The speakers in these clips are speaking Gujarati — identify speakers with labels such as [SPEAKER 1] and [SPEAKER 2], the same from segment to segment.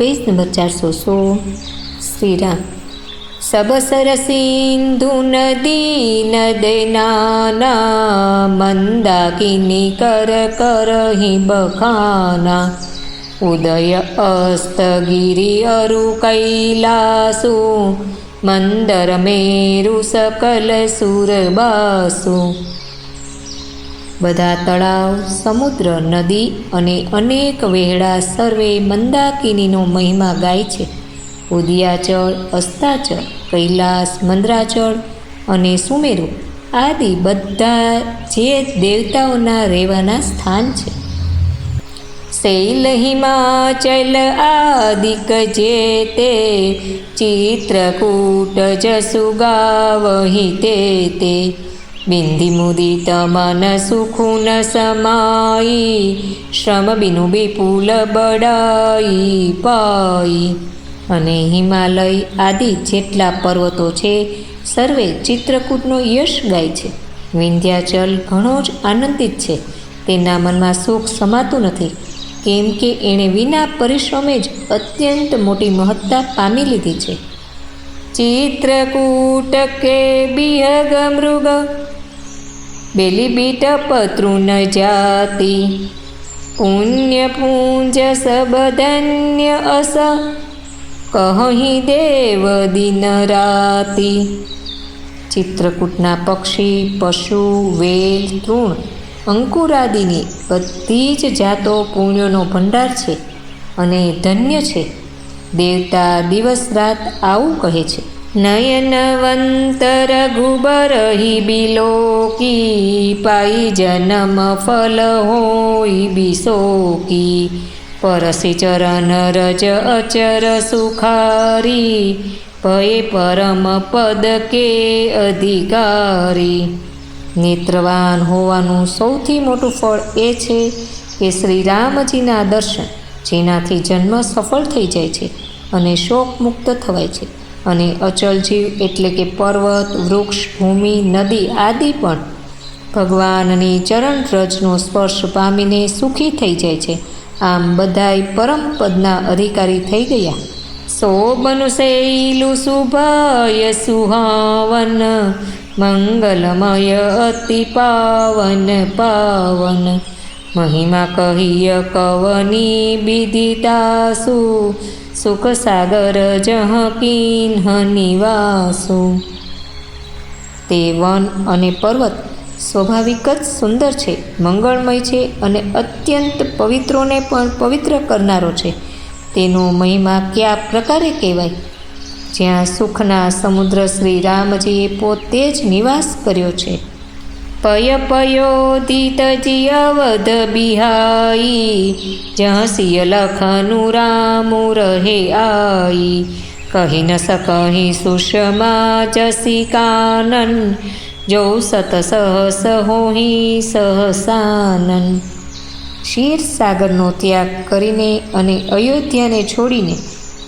[SPEAKER 1] Page number 416। श्री राम। सब सर सिंधु नदी नदनाना, मंदाकिनी कर करहि बखाना। उदय अस्त गिरि अरु कैलासु, मंदर मेरु सकल सुरबासु। બધા તળાવ, સમુદ્ર, નદી અને અનેક વહેડા સર્વે મંદાકિનીનો મહિમા ગાય છે. ઉદયાચળ, અસ્તાચળ, કૈલાસ, મંદરાચળ અને સુમેરુ આદિ બધા જે દેવતાઓના રહેવાના સ્થાન છે. શૈલ હિમાચલ આદિક જે તે, ચિત્રકૂટ જસુ ગાવહિ તે. બિંદી મુદિત મન સુખુન સમાઈ, શ્રમ બિનુ વિપુલ બડાઈ પાઈ. અને હિમાલય આદિ જેટલા પર્વતો છે સર્વે ચિત્રકૂટનો યશ ગાય છે. વિંધ્યાચલ ઘણો જ આનંદિત છે, તેના મનમાં સુખ સમાતું નથી, કેમ કે એણે વિના પરિશ્રમે જ અત્યંત મોટી મહત્તા પામી લીધી છે. ચિત્રકૂટ કે બિહગ મૃગ, બેલી બીટ પતૃન જાતિ. પુણ્ય પુંજ સબ ધન્ય અસ, કહી દેવ દિન રાતિ. ચિત્રકૂટના પક્ષી, પશુ, વેલ, તૃણ, અંકુરાદિની બધી જ જાતો પુણ્યોનો ભંડાર છે અને ધન્ય છે. દેવતા દિવસ રાત આવું કહે છે. નયનવંત રઘુબર હિ બિલોકી, પાઈ જન્મ ફલ હોય બિસોકી. પરસી ચરણ રજ અચર સુખારી, ભય પરમ પદ કે અધિકારી. નેત્રવાન હોવાનું સૌથી મોટું ફળ એ છે કે શ્રી રામજીના દર્શન, જેનાથી જન્મ સફળ થઈ જાય છે અને શોક મુક્ત થવાય છે. અને અચલ જીવ એટલે કે પર્વત, વૃક્ષ, ભૂમિ, નદી આદિ પણ ભગવાનની ચરણ રજનો સ્પર્શ પામીને સુખી થઈ જાય છે. આમ બધાય પરમ પદના અધિકારી થઈ ગયા. શોભનુ શૈલું શુભય સુહાવન, મંગલમય અતિ પાવન પાવન. મહિમા કહિય કવની વિદિતાસુ, સુખ સાગર જહ કિન્હ નિવાસુ. તે વન અને પર્વત સ્વાભાવિક જ સુંદર છે, મંગળમય છે અને અત્યંત પવિત્રોને પણ પવિત્ર કરનારો છે. તેનો મહિમા કયા પ્રકારે કહેવાય? જ્યાં સુખના સમુદ્ર શ્રી રામજીએ પોતે જ નિવાસ કર્યો છે. પય પયોદિતજી અવધ બિહાઈ, જહ સિય લખનુ રામુ રહે આઈ. કહી ન શકહી સુષમા જસી કાનન, જો સત સહસ હોહી સહસાનન. ક્ષીર સાગરનો ત્યાગ કરીને અને અયોધ્યાને છોડીને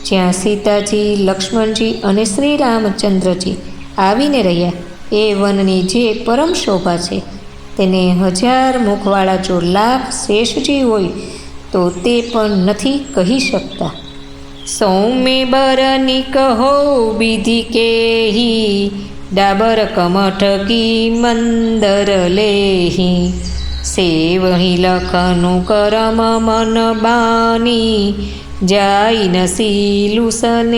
[SPEAKER 1] જ્યાં સીતાજી, લક્ષ્મણજી અને શ્રી રામચંદ્રજી આવીને રહ્યા, એ વનની જે પરમ શોભા છે તેને 1000 મુખવાળા જો લાખ શેષજી હોય તો તે પણ નથી કહી શકતા. સૌમ્ય બરની કહો વિધિ કેહી, ડાબર કમઠ કી મંદર લેહી. સેવહી લખનું કરમ મન બાની, જાય ન સીલુસને